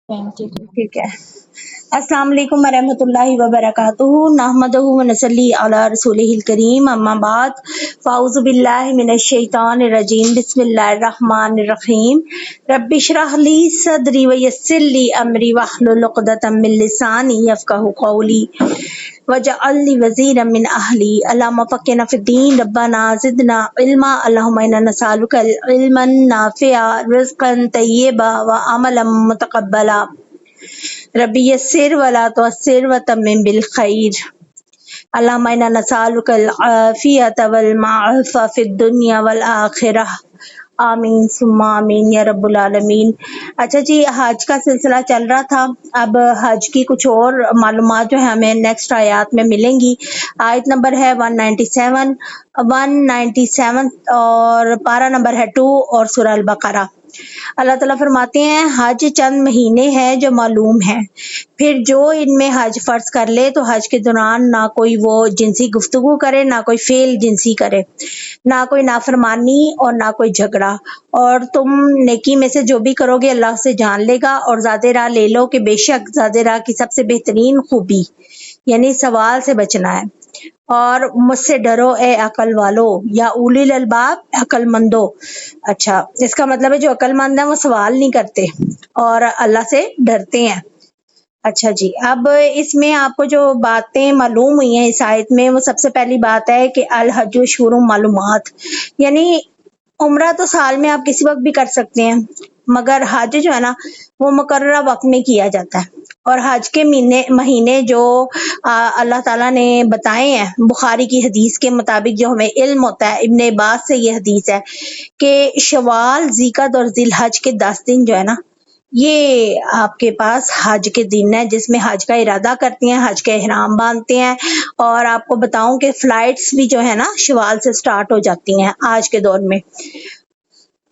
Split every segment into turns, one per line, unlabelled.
ठीक है। अस्सलाम वालेकुम वरहमतुल्लाहि वबरकातुहू नहमदुहु व नसल्ली अला रसूलिहिल करीम अम्मा बाद फ़ाऊज़ु बिल्लाहि मिनश शैतानिर रजीम बिस्मिल्लाहिर रहमानिर रहीम रब्बि इश्रह ली सदरी व यस्सिर ली अमरी वहलुल उक़दतम मिन लिसानी यफ़क़हू क़ौली वजअल ली वज़ीरम मिन अहली अल्लाहुम्मा फ़क़्हिना फ़िद्दीन रब्बना ज़िदना इल्मा अल्लाहुम्मा इन्ना नसअलुका इल्मन नाफ़िअ रिज़्क़न तय्यबा व अमलन मुतक़ब्बला रब्बी यस्सिर वला तुअस्सिर व तम्मिम बिल खैर अल्लाहुम्मा इन्ना नसअलुकल आफ़ियत वल मअफ़ा फ़िद दुनिया वल आखिरह आमीन सुम्मा आमीन या रब्बुल आलमीन। अच्छा जी, हज का सिलसिला चल रहा था। अब हज की कुछ और मालूमात जो है हमें नेक्स्ट आयात में मिलेंगी। आयत नंबर है 197 और पारा नंबर है 2 और सूरह अल बकरा। अल्लाह ताला फरमाते हैं हज चंद महीने हैं जो मालूम हैं, फिर जो इनमें हज फर्ज कर ले तो हज के दौरान ना कोई वो जिनसी गुफ्तगू करे, ना कोई फेल जिनसी करे, ना कोई नाफरमानी और ना कोई झगड़ा। और तुम नेकी में से जो भी करोगे अल्लाह से जान लेगा। और ज़ाते राह ले लो कि बेशक ज़ाते राह की सबसे बेहतरीन खूबी यानी सवाल से बचना है। और मुझसे डरो ए अकल वालो या उलिल अलबाब अकलमंदो। अच्छा, इसका मतलब है जो अकलमंद है वो सवाल नहीं करते और अल्लाह से डरते हैं। अच्छा जी, अब इसमें आपको जो बातें मालूम हुई हैं इस आयत में, वो सबसे पहली बात है कि अल हज शुरू मालूमात, यानी उम्रा तो साल में आप किसी वक्त भी कर सकते हैं, मगर हज जो है ना वो मुकर्रर वक्त में किया जाता है। और हज के महीने जो अल्लाह ताला ने बताए हैं, बुखारी की हदीस के मुताबिक जो हमें इल्म होता है, इब्ने अब्बास से ये हदीस है कि शवाल, ज़िलकद और ज़िलहज के 10 दिन जो है ना ये आपके पास हज के दिन है, जिसमें हज का इरादा करते हैं, हज के एहराम बांधते हैं। और आपको बताऊं कि फ्लाइट्स भी जो है ना शवाल से स्टार्ट हो जाती हैं आज के दौर में।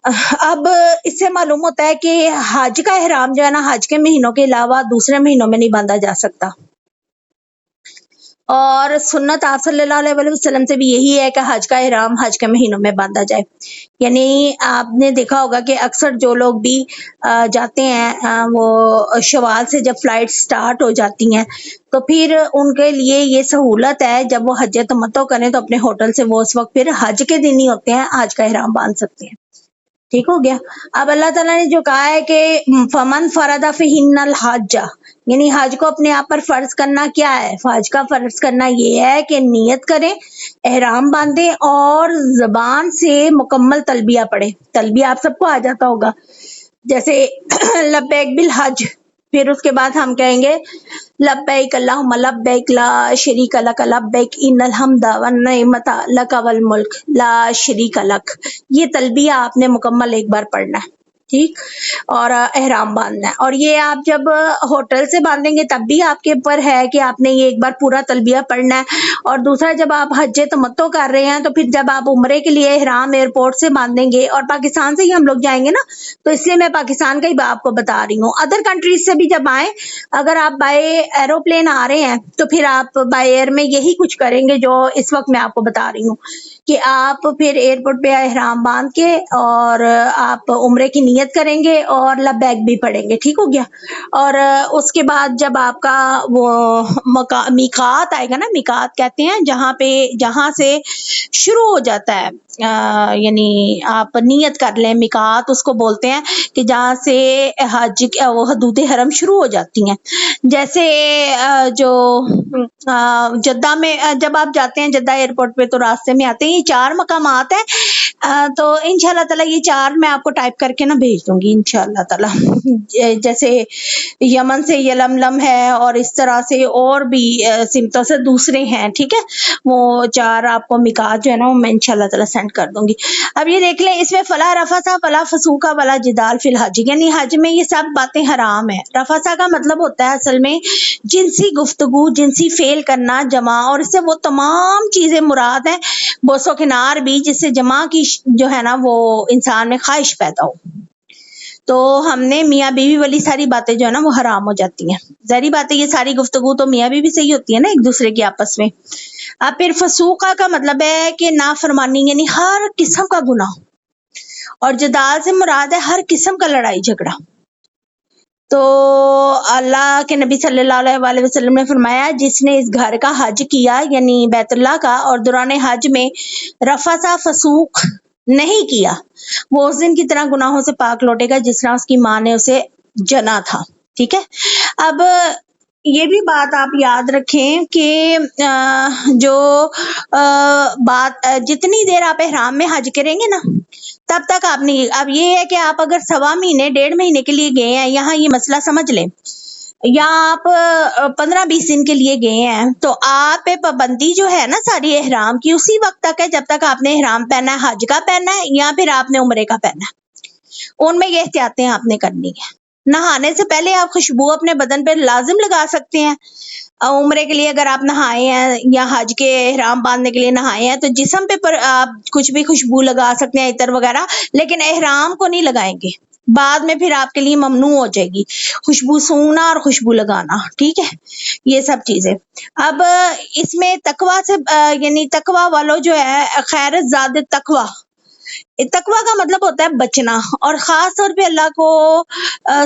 अब इससे मालूम होता है कि हज का एहराम जो है ना हज के महीनों के अलावा दूसरे महीनों में नहीं बांधा जा सकता। और सुन्नत आप सल्लल्लाहु अलैहि वसल्लम से भी यही है कि हज का एहराम हज के महीनों में बांधा जाए। यानी आपने देखा होगा कि अक्सर जो लोग भी जाते हैं वो शवाल से जब फ्लाइट स्टार्ट हो जाती हैं तो फिर उनके लिए ये सहूलत है, जब वो हज तमत्तो करें तो अपने होटल से वो उस वक्त फिर हज के दिन ही होते हैं हज का एहराम बांध सकते हैं। ठीक हो गया। अब अल्लाह ताला ने जो कहा है कि फमन फरदा फिहिन्नल हज, यानी हज को अपने आप पर फर्ज करना क्या है? हज का फर्ज करना ये है कि नियत करें, एहराम बांधे और जबान से मुकम्मल तलबिया पढ़े। तलबिया आप सबको आ जाता होगा, जैसे लब्बैक बिल हज, फिर उसके बाद हम कहेंगे लब्बैक अल्लाहुम्मा लब्बैक ला शरीका लक लब्बैक इन्नल हम्दा वन निअमता लक वल मुल्क ला शरीका लक। ये तलबिया आपने मुकम्मल एक बार पढ़ना है, ठीक, और एहराम बांधना है। और ये आप जब होटल से बांधेंगे तब भी आपके ऊपर है कि आपने ये एक बार पूरा तलबिया पढ़ना है। और दूसरा, जब आप हज तमत्तो कर रहे हैं तो फिर जब आप उम्रे के लिए एहराम एयरपोर्ट से बांधेंगे, और पाकिस्तान से ही हम लोग जाएंगे ना, तो इसलिए मैं पाकिस्तान का ही आपको बता रही हूँ। अदर कंट्रीज से भी जब आए, अगर आप बाय एरोप्लेन आ रहे हैं तो फिर आप बाय एयर में यही कुछ करेंगे जो इस वक्त मैं आपको बता रही हूँ कि आप फिर एयरपोर्ट पे एहराम बांध के और आप उम्रे की नियत करेंगे और लब्बैक भी पढ़ेंगे। ठीक हो गया। और उसके बाद जब आपका वो मिकात आएगा ना, मिकात कहते हैं जहाँ से शुरू हो जाता है, यानी आप नियत कर लें, मिकात उसको बोलते हैं कि जहाँ से हज वो हदूद हरम शुरू हो जाती हैं। जैसे जो जद्दा में जब आप जाते हैं जद्दा एयरपोर्ट पे तो रास्ते में आते हैं ये 4 मकामात हैं। तो इंशाल्लाह ताला ये 4 मैं आपको टाइप करके ना भेज दूंगी इंशाल्लाह ताला। जैसे यमन से यलमलम है और इस तरह से और भी सिमतों से दूसरे हैं, ठीक है। वो 4 आपको मिकात जो है ना वो मैं इंशाल्लाह ताला सेंड कर दूंगी। अब ये देख लें, इसमें फला रफसा फला फसूका वला जिदाल फिल हज, यानी हज में ये सब बातें हराम है। रफसा का मतलब होता है असल में जिनसी गुफ्तगू, जिनसी फेल करना, जमा, और इससे वो तमाम चीजें मुराद है, बोसो किनार भी, जिससे जमा की जो है ना वो इंसान में ख्वाहिश पैदा हो। तो हमने मियाँ बीवी वाली सारी बातें जो है ना वो हराम हो जाती हैं। ज़ाहिर बात है ये सारी गुफ्तगू तो मियाँ बीवी से ही होती है ना एक दूसरे की आपस में। अब फिर फसूका का मतलब है कि नाफरमानी, यानी हर किस्म का गुनाह, और जदाल से मुराद है हर किस्म का लड़ाई झगड़ा। तो اللہ کے نبی صلی اللہ علیہ وسلم نے فرمایا جس نے اس گھر کا حج کیا یعنی بیت اللہ کا اور دوران حج میں رفث فسوق نہیں کیا وہ اس دن کی طرح گناہوں سے پاک لوٹے گا جس طرح اس کی ماں نے اسے جنا تھا. ٹھیک ہے. اب یہ بھی بات آپ یاد رکھیں کہ جو بات جتنی دیر آپ احرام میں حج کریں گے نا تب تک آپ نہیں. اب یہ ہے کہ آپ اگر 1.25 مہینے 1.5 مہینے کے لیے گئے ہیں یہاں یہ مسئلہ سمجھ لیں یا آپ 15-20 دن کے لیے گئے ہیں تو آپ پہ پابندی جو ہے نا ساری احرام کی اسی وقت تک ہے جب تک آپ نے احرام پہنا ہے حج کا پہنا ہے یا پھر آپ نے عمرے کا پہنا ہے. ان میں یہ احتیاطیں آپ نے کرنی ہے. نہانے سے پہلے آپ خوشبو اپنے بدن پہ لازم لگا سکتے ہیں. عمرے کے لیے اگر آپ نہائے ہیں یا حج کے احرام باندھنے کے لیے نہائے ہیں تو جسم پہ آپ کچھ بھی خوشبو لگا سکتے ہیں عطر وغیرہ لیکن احرام کو نہیں لگائیں گے. بعد میں پھر آپ کے لیے ممنوع ہو جائے گی خوشبو سونگنا اور خوشبو لگانا. ٹھیک ہے. یہ سب چیزیں. اب اس میں تقوی سے یعنی تقوی والوں جو ہے خیر زاد تقوی تقوی کا مطلب ہوتا ہے بچنا اور خاص طور پہ اللہ کو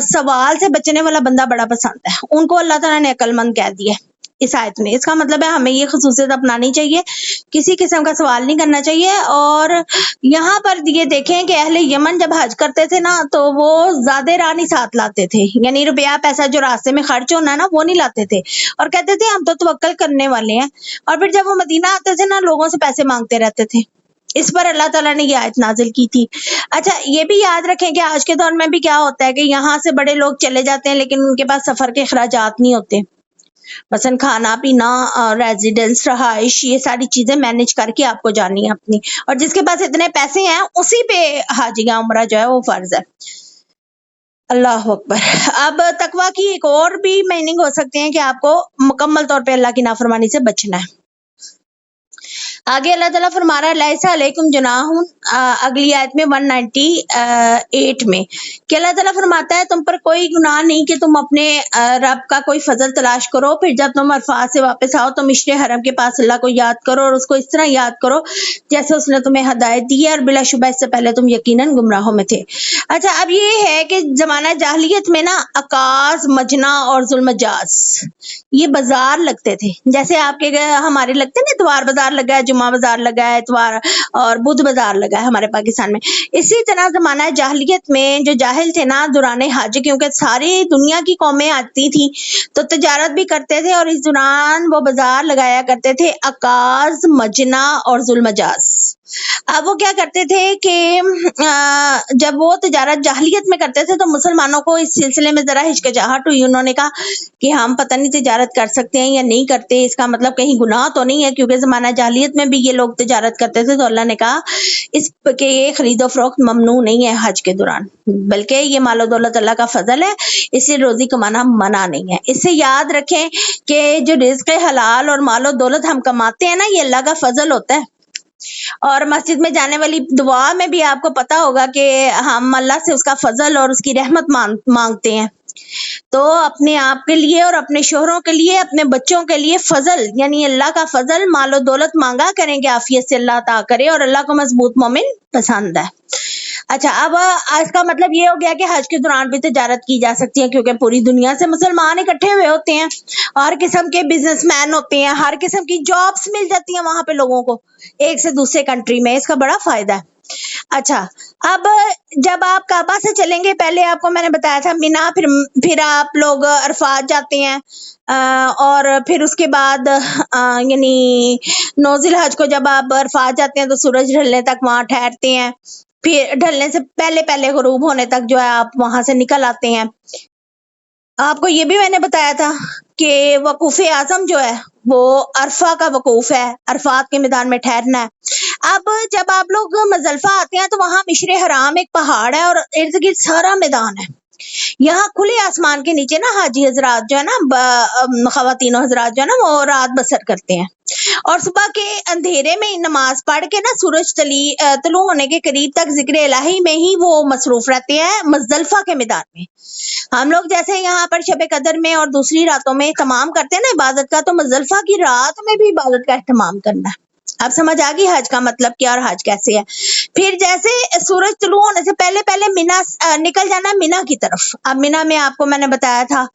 سوال سے بچنے والا بندہ بڑا پسند ہے. ان کو اللہ تعالیٰ نے عقل مند کہہ دیا ہے اس آیت میں. اس کا مطلب ہے ہمیں یہ خصوصیت اپنانی چاہیے کسی قسم کا سوال نہیں کرنا چاہیے. اور یہاں پر یہ دیکھیں کہ اہل یمن جب حج کرتے تھے نا تو وہ زیادہ راہ نہیں ساتھ لاتے تھے یعنی روپیہ پیسہ جو راستے میں خرچ ہونا ہے نا وہ نہیں لاتے تھے اور کہتے تھے ہم تو توکل کرنے والے ہیں. اور پھر جب وہ مدینہ آتے تھے نا لوگوں سے پیسے مانگتے رہتے تھے. اس پر اللہ تعالیٰ نے یہ آیت نازل کی تھی. اچھا یہ بھی یاد رکھیں کہ آج کے دور میں بھی کیا ہوتا ہے کہ یہاں سے بڑے لوگ چلے جاتے ہیں لیکن ان کے پاس سفر کے اخراجات نہیں ہوتے. مثلا کھانا پینا ریزیڈنس رہائش یہ ساری چیزیں مینج کر کے آپ کو جانی ہے اپنی. اور جس کے پاس اتنے پیسے ہیں اسی پہ حج یا عمرہ جو ہے وہ فرض ہے. اللہ اکبر. اب تقوی کی ایک اور بھی میننگ ہو سکتے ہیں کہ آپ کو مکمل طور پہ اللہ کی نافرمانی سے بچنا ہے. آگے اللہ تعالیٰ فرما رہا ہے لیسا علیکم جناح اگلی آیت میں 198 میں کہ اللہ تعالیٰ فرماتا ہے تم پر کوئی گناہ نہیں کہ تم اپنے رب کا کوئی فضل تلاش کرو پھر جب تم عرفات سے واپس آؤ تو مشر حرم کے پاس اللہ کو یاد کرو اور اس کو اس طرح یاد کرو جیسے اس نے تمہیں ہدایت دی ہے اور بلا شبہ اس سے پہلے تم یقیناً گمراہوں میں تھے. اچھا اب یہ ہے کہ زمانہ جاہلیت میں نا عکاظ مجنا اور ظلم جاز یہ بازار لگتے تھے جیسے آپ کے ہمارے لگتے نا اتوار بازار لگا ہے جمعہ بازار لگا ہے اتوار اور بدھ بازار لگا ہے ہمارے پاکستان میں. اسی طرح زمانہ جاہلیت میں جو جاہل تھے نا دوران حج کیونکہ ساری دنیا کی قومیں آتی تھیں تو تجارت بھی کرتے تھے اور اس دوران وہ بازار لگایا کرتے تھے عکاظ مجنا اور ظلم جاز. اب وہ کیا کرتے تھے کہ جب وہ تجارت جاہلیت میں کرتے تھے تو مسلمانوں کو اس سلسلے میں ذرا ہچکچاہٹ ہوئی. انہوں نے کہا کہ ہم پتہ نہیں تجارت کر سکتے ہیں یا نہیں کرتے اس کا مطلب کہیں گناہ تو نہیں ہے کیونکہ زمانہ جاہلیت میں بھی یہ لوگ تجارت کرتے تھے. تو اللہ نے کہا اس کہ یہ خرید و فروخت ممنوع نہیں ہے حج کے دوران بلکہ یہ مال و دولت اللہ کا فضل ہے اس سے روزی کمانا منع نہیں ہے. اس سے یاد رکھیں کہ جو رزق حلال اور مال و دولت ہم کماتے ہیں نا یہ اللہ کا فضل ہوتا ہے. اور مسجد میں جانے والی دعا میں بھی آپ کو پتا ہوگا کہ ہم اللہ سے اس کا فضل اور اس کی رحمت مانگتے ہیں. تو اپنے آپ کے لیے اور اپنے شوہروں کے لیے اپنے بچوں کے لیے فضل یعنی اللہ کا فضل مال و دولت مانگا کریں گے عافیت سے اللہ عطا کرے اور اللہ کو مضبوط مومن پسند ہے. اچھا اب اس کا مطلب یہ ہو گیا کہ حج کے دوران بھی تجارت کی جا سکتی ہے کیونکہ پوری دنیا سے مسلمان اکٹھے ہوئے ہوتے ہیں ہر قسم کے بزنس مین ہوتے ہیں ہر قسم کی جابس مل جاتی ہیں وہاں پہ لوگوں کو ایک سے دوسرے کنٹری میں. اس کا بڑا فائدہ ہے. اچھا اب جب آپ کعبہ سے چلیں گے پہلے آپ کو میں نے بتایا تھا مینا پھر آپ لوگ عرفات جاتے ہیں اور پھر اس کے بعد یعنی 9 ذی الحج کو جب آپ عرفات جاتے ہیں تو سورج ڈھلنے تک وہاں ٹھہرتے ہیں پھر ڈھلنے سے پہلے غروب ہونے تک جو ہے آپ وہاں سے نکل آتے ہیں. آپ کو یہ بھی میں نے بتایا تھا کہ وقوف اعظم جو ہے وہ عرفہ کا وقوف ہے عرفات کے میدان میں ٹھہرنا ہے. اب جب آپ لوگ مزدلفہ آتے ہیں تو وہاں مشر حرام ایک پہاڑ ہے اور ارد گرد سارا میدان ہے. یہاں کھلے آسمان کے نیچے نا حاجی حضرات جو ہے نا خواتین و حضرات جو ہے نا وہ رات بسر کرتے ہیں اور صبح کے اندھیرے میں نماز پڑھ کے نا سورج طلوع ہونے کے قریب تک ذکر الہی میں ہی وہ مصروف رہتے ہیں مزدلفہ کے میدان میں. ہم لوگ جیسے یہاں پر شب قدر میں اور دوسری راتوں میں اہتمام کرتے ہیں نا عبادت کا تو مزدلفہ کی رات میں بھی عبادت کا اہتمام کرنا ہے. अब समझ आ गई हज का मतलब क्या और हज कैसे है। फिर जैसे सूरज तुलू होने से पहले पहले मिना निकल जाना मिना की तरफ। अब मिना में आपको मैंने बताया था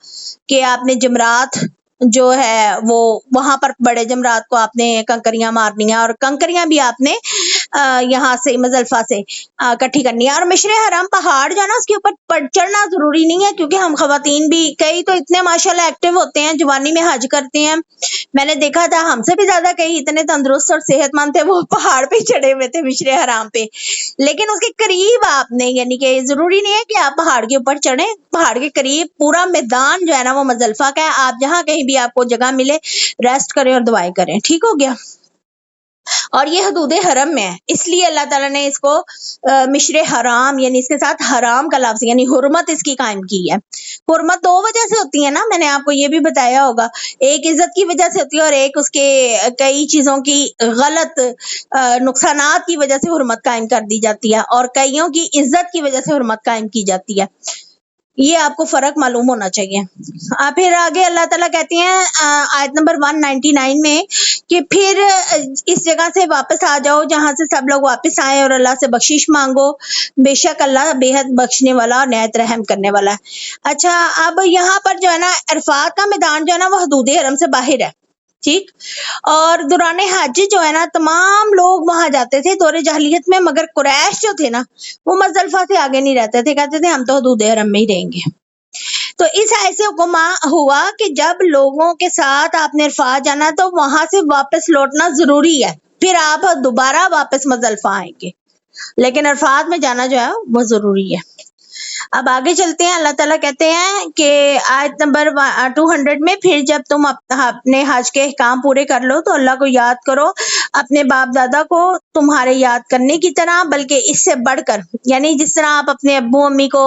कि आपने जमरात जो है वो वहां पर बड़े जमरात को आपने कंकरियां मारनी है और कंकरियां भी आपने यहाँ से मुजल्फा से इकट्ठी करनी है। और मिश्र हराम पहाड़ जो है ना उसके ऊपर चढ़ना जरूरी नहीं है, क्योंकि हम खवातीन भी कई तो इतने माशाल्लाह एक्टिव होते हैं, जवानी में हज करते हैं। मैंने देखा था हमसे भी ज्यादा कई इतने तंदुरुस्त और सेहतमंद थे, वो पहाड़ पे चढ़े हुए थे मिश्र हराम पे। लेकिन उसके करीब आपने, यानी कि जरूरी नहीं है कि आप पहाड़ के ऊपर चढ़े, पहाड़ के करीब पूरा मैदान जो है ना वो मुजल्फा का है। आप जहाँ कहीं भी आपको जगह मिले रेस्ट करें और दुआएं करें, ठीक हो गया। और ये हदूद हरम में है, इसलिए अल्लाह ताला ने इसको मिश्र हराम यानी इसके साथ हराम का लफ्ज यानी हुर्मत इसकी कायम की है। हुर्मत दो वजह से होती है ना, मैंने आपको ये भी बताया होगा, एक इज्जत की वजह से होती है और एक उसके कई चीजों की गलत नुकसानात की वजह से हुर्मत कायम कर दी जाती है और कईयों की इज्जत की वजह से हुर्मत कायम की जाती है। ये आपको फर्क मालूम होना चाहिए। फिर आगे अल्लाह ताला कहती हैं आयत नंबर 199 में कि फिर इस जगह से वापस आ जाओ जहां से सब लोग वापस आए और अल्लाह से बख्शिश मांगो, बेशक अल्लाह बेहद बख्शने वाला और निहायत रहम करने वाला है। अच्छा, अब यहाँ पर जो है ना अरफात का मैदान जो है ना वो हदूद हरम से बाहर है, ठीक। और दौरान हज जो है ना तमाम लोग वहां जाते थे दौरे जहलियत में, मगर कुरैश जो थे ना वो मुजल्फा से आगे नहीं रहते थे, कहते थे हम तो हदूद हरम में ही रहेंगे। तो इस ऐसे हुक्म हुआ कि जब लोगों के साथ आपने अरफात जाना तो वहां से वापस लौटना जरूरी है, फिर आप दोबारा वापस मुजल्फा आएंगे, लेकिन अरफात में जाना जो है वो जरूरी है। अब आगे चलते हैं। अल्लाह ताला कहते हैं कि आयत नंबर 200 में, फिर जब तुम अपने हज के अहकाम पूरे कर लो तो अल्लाह को याद करो अपने बाप दादा को तुम्हारे याद करने की तरह, बल्कि इससे बढ़कर, यानी जिस तरह आप अपने अब्बू अम्मी को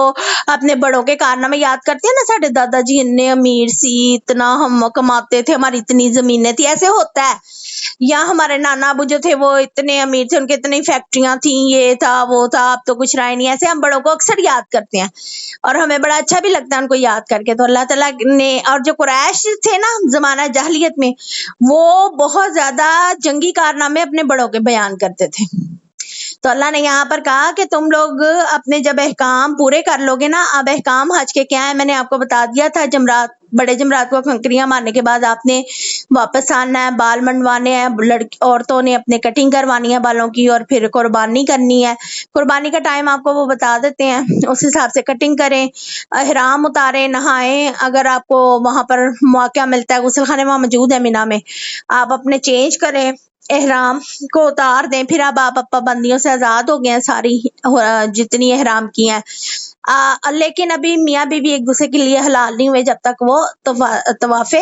अपने बड़ों के कारनामे याद करते हैं ना, साढ़े दादाजी इतने अमीर सी, इतना हम कमाते थे, हमारी इतनी जमीनें थी, ऐसे होता है। या हमारे नाना अबू जो थे वो इतने अमीर थे, उनके इतनी फैक्ट्रियां थी, ये था वो था, अब तो कुछ रहा नहीं। ऐसे हम बड़ों को अक्सर याद करते हैं और हमें बड़ा अच्छा भी लगता है उनको याद करके। तो अल्लाह ताला ने, और जो कुरैश थे ना जमाना जाहिलियत में, वो बहुत ज्यादा जंगी कारनामे अपने बड़ों के बयान करते थे। तो अल्लाह ने यहाँ पर कहा कि तुम लोग अपने जब अहकाम पूरे कर लोगे ना, अब अहकाम हज के क्या है मैंने आपको बता दिया था। जमरात, बड़े जमरात को कंकरियां मारने के बाद आपने वापस आना है, बाल मंडवाने हैं, औरतों ने अपने कटिंग करवानी है बालों की, और फिर कुर्बानी करनी है। कुर्बानी का टाइम आपको वो बता देते हैं, उस हिसाब से कटिंग करें, एहराम उतारें, नहाएं। अगर आपको वहां पर मौका मिलता है, गुस्ल खाने वहां मौजूद है मिना में, आप अपने चेंज करें, एहराम को उतार दें। फिर अब आप पाबंदियों से आजाद हो गए हैं सारी जितनी एहराम की हैं। लेकिन अभी मियाँ बीवी एक दूसरे के लिए हलाल नहीं हुए जब तक वो तवाफे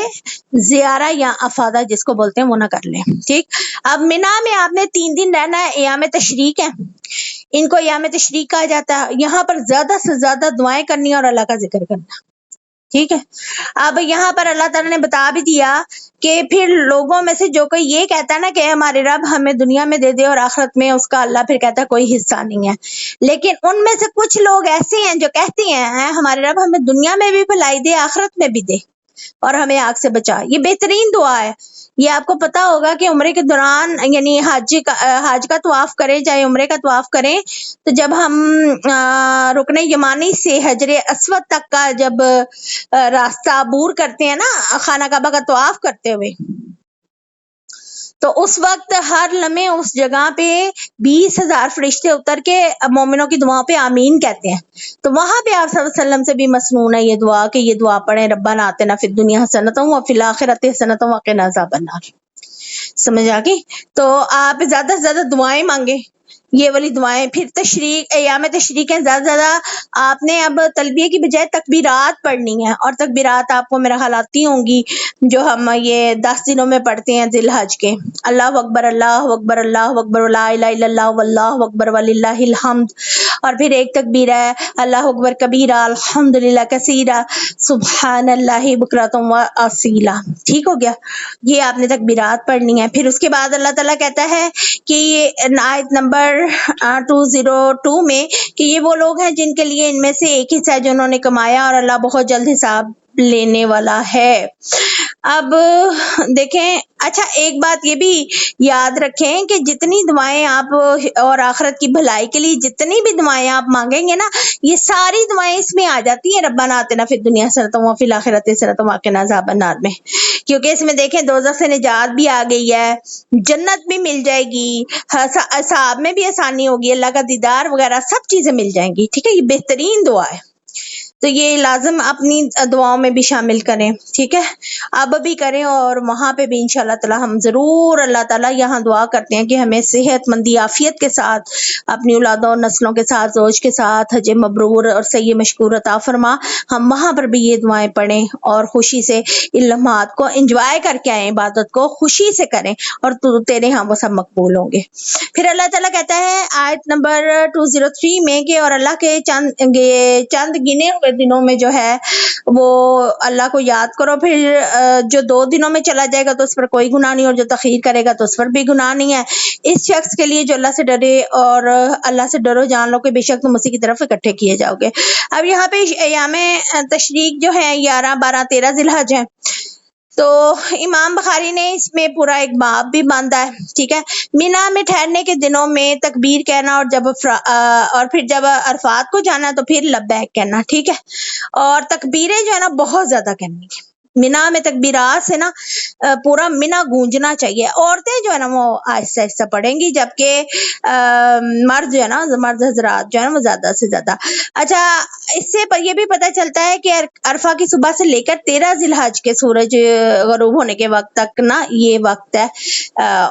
जियारा या अफादा जिसको बोलते हैं वो ना कर लें, ठीक। अब मिना में आपने 3 दिन रहना है। एयाम तशरीक है, इनको एयाम तशरीक कहा जाता है। यहाँ पर ज्यादा से ज्यादा दुआएं करनी और अल्लाह का जिक्र करना, ठीक है। अब यहाँ पर अल्लाह ताला ने बता भी दिया कि फिर लोगों में से जो कोई ये कहता है ना कि हमारे रब हमें दुनिया में दे दे और आखिरत में उसका अल्लाह फिर कहता है कोई हिस्सा नहीं है। लेकिन उनमें से कुछ लोग ऐसे हैं जो कहते हैं हमारे रब हमें दुनिया में भी भलाई दे, आखिरत में भी दे और हमें आग से बचा। ये बेहतरीन दुआ है। ये आपको पता होगा कि उम्रे के दौरान यानी हज का तवाफ करें, चाहे उम्रे का तवाफ करें, तो जब हम रुकने यमानी से हजरे अस्वद तक का जब रास्ता अबूर करते हैं ना, खाना काबा का तवाफ करते हुए, तो उस वक्त हर लम्हे उस जगह पे 20,000 फरिश्ते उतर के मोमिनों की दुआओं पे आमीन कहते हैं। तो वहां पे आप सल्लल्लाहु अलैहि वसल्लम से भी मसनून है ये दुआ कि ये दुआ पढ़ें, रब्बना आतिना फिद दुनिया हसनतम व फिल आखिरति हसनतम व क़िना अज़ाबन्नार। समझ आ गई? तो आप ज्यादा से ज्यादा दुआएं मांगे, ये वाली दुआएं। फिर तशरीक, एयाम तशरीक है, ज्यादा ज्यादा आपने अब तलबिया की बजाय तकबीरात पढ़नी है। और तकबीरात आपको मेरा ख्याल आती होंगी जो हम ये 10 दिनों में पढ़ते हैं जिल हज के। अल्लाह अकबर, अल्लाह अकबर, अल्लाह अकबर, ला इलाहा इल्लल्लाह वल्लाहु अकबर वलिल्लाहिल हम्द। और फिर एक तकबीर है अल्लाह अकबर कबीरा अल्हम्दुलिल्लाह कसीरा सुब्हानल्लाहि बुकरतम व असीला। ठीक हो गया, ये आपने तकबीरात पढ़नी है। फिर उसके बाद अल्लाह ताला कहता है कि ये आयत नंबर 202 में कि ये वो लोग हैं जिनके लिए इनमें से एक हिस्सा है जो उन्होंने कमाया और अल्लाह बहुत जल्द हिसाब लेने वाला है। اب دیکھیں، اچھا ایک بات یہ بھی یاد رکھیں کہ جتنی دعائیں آپ اور آخرت کی بھلائی کے لیے جتنی بھی دعائیں آپ مانگیں گے نا، یہ ساری دعائیں اس میں آ جاتی ہیں ربنا آتنا فی الدنیا حسنۃ وفی الآخرۃ حسنۃ وقنا عذاب النار میں، کیونکہ اس میں دیکھیں دوزخ سے نجات بھی آ گئی ہے، جنت بھی مل جائے گی، حساب میں بھی آسانی ہوگی، اللہ کا دیدار وغیرہ سب چیزیں مل جائیں گی، ٹھیک ہے، یہ بہترین دعا ہے، تو یہ لازم اپنی دعاؤں میں بھی شامل کریں، ٹھیک ہے، اب بھی کریں، اور وہاں پہ بھی انشاءاللہ تعالی ہم ضرور اللہ تعالیٰ یہاں دعا کرتے ہیں کہ ہمیں صحت مندی عافیت کے ساتھ اپنی اولادوں اور نسلوں کے ساتھ زوج کے ساتھ حج مبرور اور صحیح مشکور عطا فرما، ہم وہاں پر بھی یہ دعائیں پڑھیں اور خوشی سے ان لمحات کو انجوائے کر کے آئیں، عبادت کو خوشی سے کریں، اور تیرے ہاں وہ سب مقبول ہوں گے۔ پھر اللہ تعالیٰ کہتا ہے آیت نمبر 203 میں کہ اور اللہ کے چند گنے ہوئے دنوں میں جو ہے وہ اللہ کو یاد کرو، پھر جو 2 دنوں میں چلا جائے گا تو اس پر کوئی گناہ نہیں، اور جو تخیر کرے گا تو اس پر بھی گناہ نہیں ہے، اس شخص کے لیے جو اللہ سے ڈرے، اور اللہ سے ڈرو، جان لو کہ بے شک تم اسی کی طرف اکٹھے کیے جاؤ گے۔ اب یہاں پہ ایام تشریق جو ہے 11 12 13 ذی الحج ہے، تو امام بخاری نے اس میں پورا ایک باب بھی باندھا ہے، ٹھیک ہے، مینا میں ٹھہرنے کے دنوں میں تکبیر کہنا، اور پھر جب عرفات کو جانا تو پھر لبیک کہنا، ٹھیک ہے، اور تکبیریں جو ہے نا بہت زیادہ کرنی ہے، مینا میں تکبیرات سے نا پورا مینا گونجنا چاہیے، عورتیں جو ہے نا وہ آہستہ آہستہ پڑھیں گی، جبکہ مرد جو ہے نا، مرد حضرات جو ہے نا وہ زیادہ سے زیادہ۔ اچھا اس سے یہ بھی پتہ چلتا ہے کہ عرفہ کی صبح سے لے کر 13 ذی الحج کے سورج غروب ہونے کے وقت تک نا یہ وقت ہے،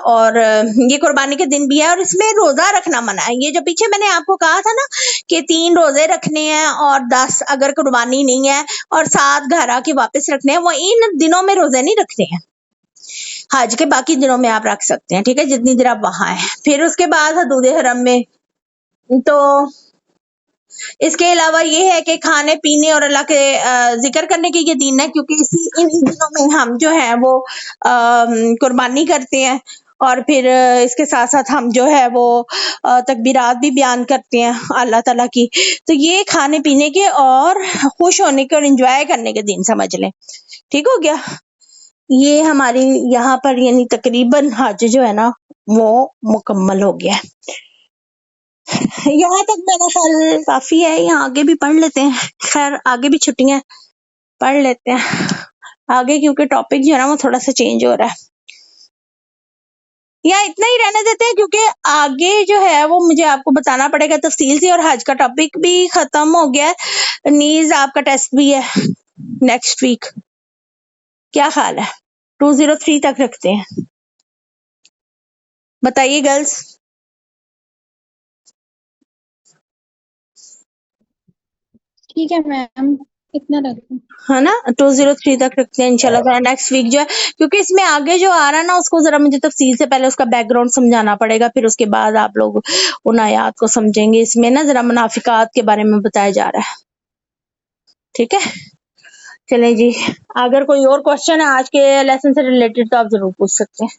اور یہ قربانی کے دن بھی ہے، اور اس میں روزہ رکھنا منع ہے، یہ جو پیچھے میں نے آپ کو کہا تھا نا کہ 3 روزے رکھنے ہیں اور 10 اگر قربانی نہیں ہے، اور 7 گھر آ کے واپس رکھنے ہیں، وہ ان دنوں میں روزے نہیں رکھنے ہیں، حج کے باقی دنوں میں آپ رکھ سکتے ہیں، ٹھیک ہے، جتنی دیر آپ وہاں ہیں۔ پھر اس کے بعد حدود حرم میں تو اس کے علاوہ یہ ہے کہ کھانے پینے اور اللہ کے ذکر کرنے کے یہ دن ہے، کیونکہ ان دنوں میں ہم جو ہے وہ قربانی کرتے ہیں، اور پھر اس کے ساتھ ساتھ ہم جو ہے وہ تکبیرات بھی بیان کرتے ہیں اللہ تعالیٰ کی، تو یہ کھانے پینے کے اور خوش ہونے کے اور انجوائے کرنے کے دن سمجھ لیں، ٹھیک ہو گیا۔ یہ ہماری یہاں پر یعنی تقریباً حج جو ہے نا وہ مکمل ہو گیا ہے، یہاں تک میرا خیال کافی ہے، یہاں آگے بھی پڑھ لیتے ہیں، خیر آگے بھی چھٹیاں پڑھ لیتے ہیں آگے، کیونکہ ٹاپک جو ہے نا وہ تھوڑا سا چینج ہو رہا ہے، یا اتنا ہی رہنے دیتے ہیں، کیونکہ آگے جو ہے وہ مجھے آپ کو بتانا پڑے گا تفصیل سے، اور حج کا ٹاپک بھی ختم ہو گیا ہے، نیز آپ کا ٹیسٹ بھی ہے نیکسٹ ویک، کیا خیال ہے 203 تک رکھتے ہیں، بتائیے گرلس۔
ٹھیک ہے میم، اتنا رکھ دوں۔
ہے نا 203 تک رکھتے ہیں انشاءاللہ تعالیٰ، نیکسٹ ویک جو ہے، کیونکہ اس میں آگے جو آ رہا ہے نا اس کو ذرا مجھے تفصیل سے پہلے اس کا بیک گراؤنڈ سمجھانا پڑے گا، پھر اس کے بعد آپ لوگ ان آیات کو سمجھیں گے، اس میں نا ذرا منافقات کے بارے میں بتایا جا رہا ہے، ٹھیک ہے، چلیں جی، اگر کوئی اور کوشچن ہے آج کے لیسن سے ریلیٹڈ تو آپ ضرور پوچھ سکتے ہیں۔